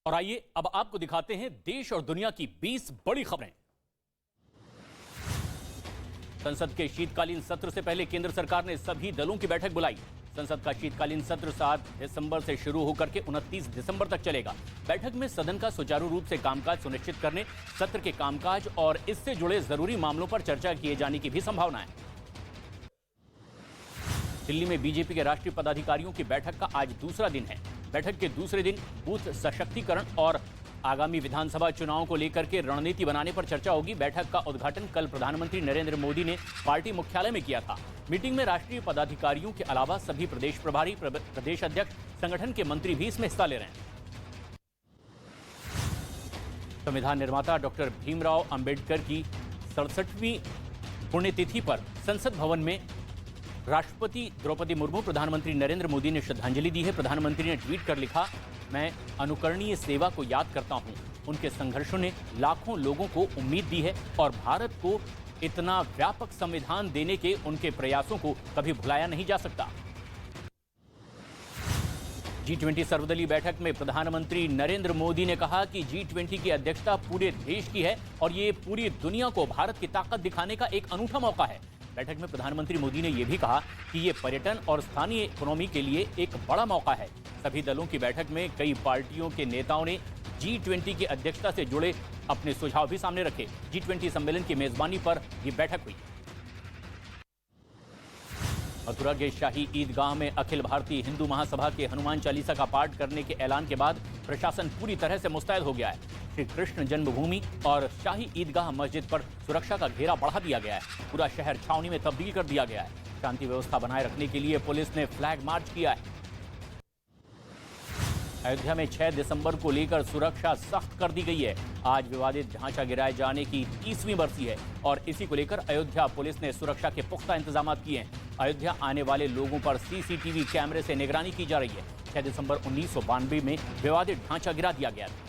और आइए अब आपको दिखाते हैं देश और दुनिया की 20 बड़ी खबरें। संसद के शीतकालीन सत्र से पहले केंद्र सरकार ने सभी दलों की बैठक बुलाई। संसद का शीतकालीन सत्र 7 दिसंबर से शुरू होकर के 29 दिसंबर तक चलेगा। बैठक में सदन का सुचारू रूप से कामकाज सुनिश्चित करने, सत्र के कामकाज और इससे जुड़े जरूरी मामलों पर चर्चा किए जाने की भी संभावना है। दिल्ली में बीजेपी के राष्ट्रीय पदाधिकारियों की बैठक का आज दूसरा दिन है। बैठक के दूसरे दिन बूथ सशक्तिकरण और आगामी विधानसभा चुनाव को लेकर के रणनीति बनाने पर चर्चा होगी। बैठक का उद्घाटन कल प्रधानमंत्री नरेंद्र मोदी ने पार्टी मुख्यालय में किया था। मीटिंग में राष्ट्रीय पदाधिकारियों के अलावा सभी प्रदेश प्रभारी, प्रदेश अध्यक्ष, संगठन के मंत्री भी इसमें हिस्सा ले रहे हैं। संविधान निर्माता डॉक्टर भीमराव अंबेडकर की 67वीं पुण्यतिथि पर संसद भवन में राष्ट्रपति द्रौपदी मुर्मू, प्रधानमंत्री नरेंद्र मोदी ने श्रद्धांजलि दी है। प्रधानमंत्री ने ट्वीट कर लिखा, मैं अनुकरणीय सेवा को याद करता हूं। उनके संघर्षों ने लाखों लोगों को उम्मीद दी है और भारत को इतना व्यापक संविधान देने के उनके प्रयासों को कभी भुलाया नहीं जा सकता। G20 सर्वदलीय बैठक में प्रधानमंत्री नरेंद्र मोदी ने कहा कि G20 की अध्यक्षता पूरे देश की है और ये पूरी दुनिया को भारत की ताकत दिखाने का एक अनूठा मौका है। बैठक में प्रधानमंत्री मोदी ने यह भी कहा कि ये पर्यटन और स्थानीय इकोनॉमी के लिए एक बड़ा मौका है। सभी दलों की बैठक में कई पार्टियों के नेताओं ने G20 की अध्यक्षता से जुड़े अपने सुझाव भी सामने रखे। G20 सम्मेलन की मेजबानी पर यह बैठक हुई। मथुरा के शाही ईदगाह में अखिल भारतीय हिंदू महासभा के हनुमान चालीसा का पाठ करने के ऐलान के बाद प्रशासन पूरी तरह से मुस्तैद हो गया है। श्री कृष्ण जन्मभूमि और शाही ईदगाह मस्जिद पर सुरक्षा का घेरा बढ़ा दिया गया है। पूरा शहर छावनी में तब्दील कर दिया गया है। शांति व्यवस्था बनाए रखने के लिए पुलिस ने फ्लैग मार्च किया है। अयोध्या में 6 दिसंबर को लेकर सुरक्षा सख्त कर दी गई है। आज विवादित ढांचा गिराए जाने की 30वीं बरसी है और इसी को लेकर अयोध्या पुलिस ने सुरक्षा के पुख्ता इंतजाम किए हैं। अयोध्या आने वाले लोगों पर सीसीटीवी कैमरे से निगरानी की जा रही है। 6 दिसंबर 1992 में विवादित ढांचा गिरा दिया गया था।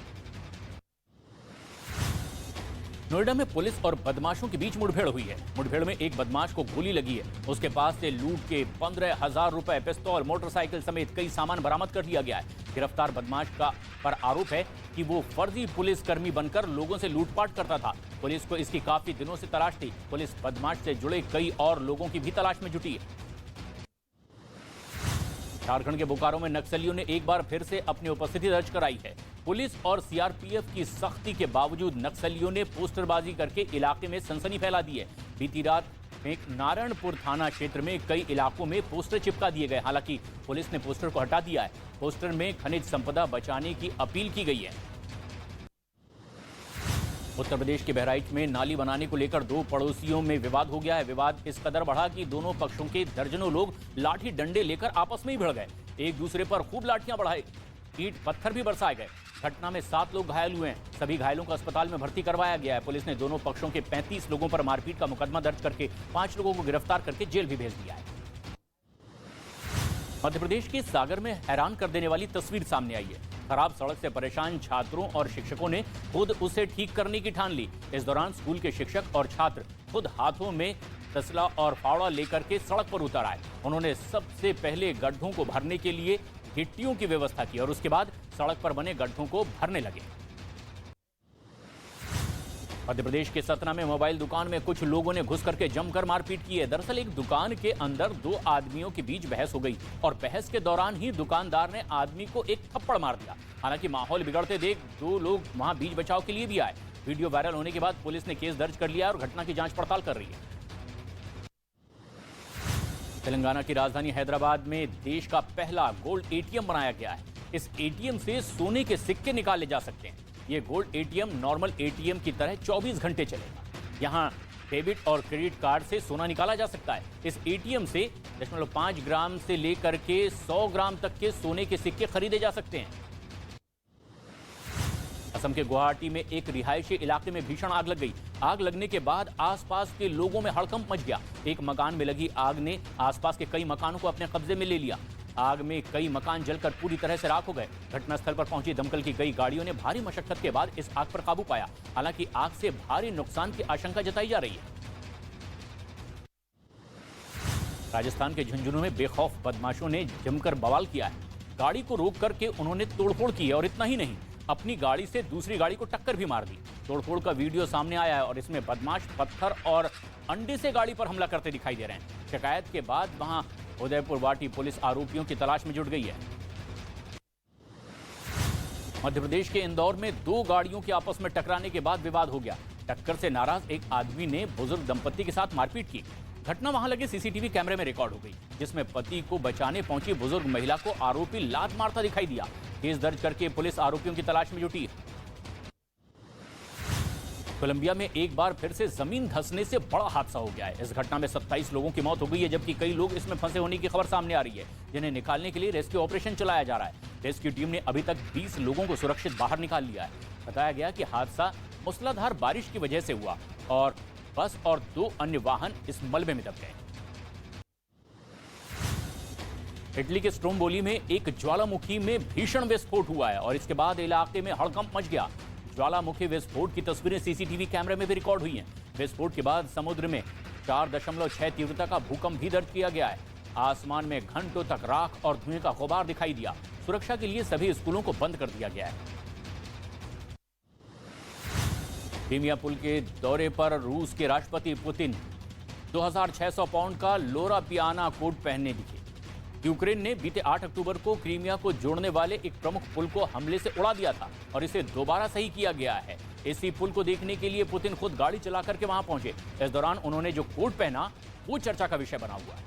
नोएडा में पुलिस और बदमाशों के बीच मुठभेड़ हुई है। मुठभेड़ में एक बदमाश को गोली लगी है। उसके पास से लूट के 15,000 रुपए, पिस्तौल, मोटरसाइकिल समेत कई सामान बरामद कर लिया गया है। गिरफ्तार बदमाश का पर आरोप है कि वो फर्जी पुलिसकर्मी बनकर लोगों से लूटपाट करता था। पुलिस को इसकी काफी दिनों से तलाश थी। पुलिस बदमाश से जुड़े कई और लोगों की भी तलाश में जुटी है। झारखंड के बोकारो में नक्सलियों ने एक बार फिर से अपनी उपस्थिति दर्ज कराई है। पुलिस और सीआरपीएफ की सख्ती के बावजूद नक्सलियों ने पोस्टरबाजी करके इलाके में सनसनी फैला दी है। बीती रात नारायणपुर थाना क्षेत्र में कई इलाकों में पोस्टर चिपका दिए गए। हालांकि पुलिस ने पोस्टर को हटा दिया है। पोस्टर में खनिज संपदा बचाने की अपील की गई है। उत्तर प्रदेश के बहराइच में नाली बनाने को लेकर 2 पड़ोसियों में विवाद हो गया है। विवाद इस कदर बढ़ा कि दोनों पक्षों के दर्जनों लोग लाठी डंडे लेकर आपस में ही भिड़ गए। एक दूसरे पर खूब लाठियां बढ़ाई, ईंट पत्थर भी बरसाए गए। घटना में 7 लोग घायल हुए हैं। सभी घायलों को अस्पताल में भर्ती करवाया गया है। पुलिस ने दोनों पक्षों के 35 लोगों पर मारपीट का मुकदमा दर्ज करके 5 लोगों को गिरफ्तार करके जेल भी भेज दिया है। मध्य प्रदेश के सागर में हैरान कर देने वाली तस्वीर सामने आई है। खराब सड़क से परेशान छात्रों और शिक्षकों ने खुद उसे ठीक करने की ठान ली। इस दौरान स्कूल के शिक्षक और छात्र खुद हाथों में तसला और फावड़ा लेकर के सड़क पर उतर आए। उन्होंने सबसे पहले गड्ढों को भरने के लिए गिट्टियों की व्यवस्था की और उसके बाद सड़क पर बने गड्ढों को भरने लगे। मध्य प्रदेश के सतना में मोबाइल दुकान में कुछ लोगों ने घुस करके जमकर मारपीट की है। दरअसल एक दुकान के अंदर 2 आदमियों के बीच बहस हो गई और बहस के दौरान ही दुकानदार ने आदमी को एक थप्पड़ मार दिया। हालांकि माहौल बिगड़ते देख 2 लोग वहां बीच बचाव के लिए भी आए। वीडियो वायरल होने के बाद पुलिस ने केस दर्ज कर लिया और घटना की जांच पड़ताल कर रही है। तेलंगाना की राजधानी हैदराबाद में देश का पहला गोल्ड एटीएम बनाया गया है। इस एटीएम से सोने के सिक्के निकाले जा सकते हैं। ये गोल्ड एटीएम नॉर्मल एटीएम की तरह 24 घंटे चलेगा। यहाँ डेबिट और क्रेडिट कार्ड से सोना निकाला जा सकता है। इस एटीएम से 0.5 ग्राम से लेकर के 100 ग्राम तक के सोने के सिक्के खरीदे जा सकते हैं। असम के गुवाहाटी में एक रिहायशी इलाके में भीषण आग लग गई। आग लगने के बाद आसपास के लोगों में हड़कंप मच गया। एक मकान में लगी आग ने आसपास के कई मकानों को अपने कब्जे में ले लिया। आग में कई मकान जलकर पूरी तरह से राख हो गए। घटनास्थल पर पहुंची दमकल की कई गाड़ियों ने भारी मशक्कत के बाद इस आग पर काबू पाया। हालांकि आग से भारी नुकसान की आशंका जताई जा रही है। राजस्थान के झुंझुनू में बेखौफ बदमाशों ने जमकर बवाल किया है। गाड़ी को रोक करके उन्होंने तोड़फोड़ की है और इतना ही नहीं, अपनी गाड़ी से दूसरी गाड़ी को टक्कर भी मार दी। तोड़फोड़ का वीडियो सामने आया है और इसमें बदमाश पत्थर और अंडे से गाड़ी पर हमला करते दिखाई दे रहे हैं। शिकायत के बाद वहां उदयपुर वाटी पुलिस आरोपियों की तलाश में जुट गई है। मध्य प्रदेश के इंदौर में दो गाड़ियों के आपस में टकराने के बाद विवाद हो गया। टक्कर से नाराज एक आदमी ने बुजुर्ग दंपति के साथ मारपीट की। घटना वहां लगे सीसीटीवी कैमरे में रिकॉर्ड हो गई, जिसमें पति को बचाने पहुंची बुजुर्ग महिला को आरोपी लात मारता दिखाई दिया। केस दर्ज करके पुलिस आरोपियों की तलाश में जुटी है। कोलंबिया में एक बार फिर से जमीन धंसने से बड़ा हादसा हो गया है। इस घटना में 27 लोगों की मौत हो गई है, जबकि कई लोग इसमें फंसे होने की खबर सामने आ रही है, जिन्हें निकालने के लिए रेस्क्यू ऑपरेशन चलाया जा रहा है। रेस्क्यू टीम ने अभी तक 20 लोगों को सुरक्षित बाहर निकाल लिया है। बताया गया कि हादसा मूसलाधार बारिश की वजह से हुआ और बस और 2 अन्य वाहन इस मलबे में दब गए। इटली के स्ट्रोम्बोली में एक ज्वालामुखी में भीषण विस्फोट हुआ है और इसके बाद इलाके में हड़कंप मच गया। ज्वालामुखी विस्फोट की तस्वीरें सीसीटीवी कैमरे में भी रिकॉर्ड हुई हैं। विस्फोट के बाद समुद्र में 4.6 तीव्रता का भूकंप भी दर्ज किया गया है। आसमान में घंटों तक राख और धुएं का गुबार दिखाई दिया। सुरक्षा के लिए सभी स्कूलों को बंद कर दिया गया है। क्रीमिया पुल के दौरे पर रूस के राष्ट्रपति पुतिन 2600 पाउंड का लोरा पियाना कोट पहनने दिखे। यूक्रेन ने बीते 8 अक्टूबर को क्रीमिया को जोड़ने वाले एक प्रमुख पुल को हमले से उड़ा दिया था और इसे दोबारा सही किया गया है। इसी पुल को देखने के लिए पुतिन खुद गाड़ी चला करके वहां पहुंचे। इस दौरान उन्होंने जो कोट पहना वो चर्चा का विषय बना हुआ है।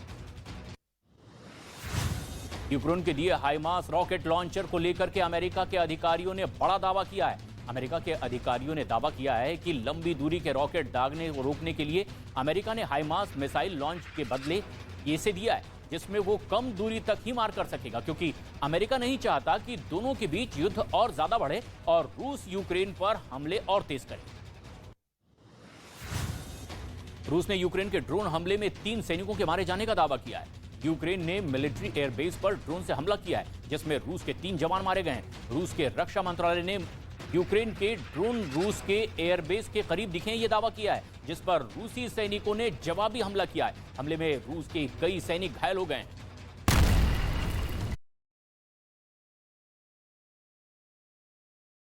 यूक्रेन के दिए हाइमार्स रॉकेट लॉन्चर को लेकर के अमेरिका के अधिकारियों ने बड़ा दावा किया है। अमेरिका के अधिकारियों ने दावा किया है कि लंबी दूरी के रॉकेट दागने को रोकने के लिए अमेरिका ने हाइमार्स मिसाइल लॉन्च के बदले इसे दिया है, जिसमें वो कम दूरी तक ही मार कर सकेगा, क्योंकि अमेरिका नहीं चाहता कि दोनों के बीच युद्ध और ज्यादा बढ़े और रूस यूक्रेन पर हमले और तेज करे। रूस ने यूक्रेन के ड्रोन हमले में 3 सैनिकों के मारे जाने का दावा किया है। यूक्रेन ने मिलिट्री एयरबेस पर ड्रोन से हमला किया है, जिसमें रूस के 3 जवान मारे गए हैं। रूस के रक्षा मंत्रालय ने यूक्रेन के ड्रोन रूस के एयरबेस के करीब दिखे ये दावा किया है, जिस पर रूसी सैनिकों ने जवाबी हमला किया है। हमले में रूस के कई सैनिक घायल हो गए हैं।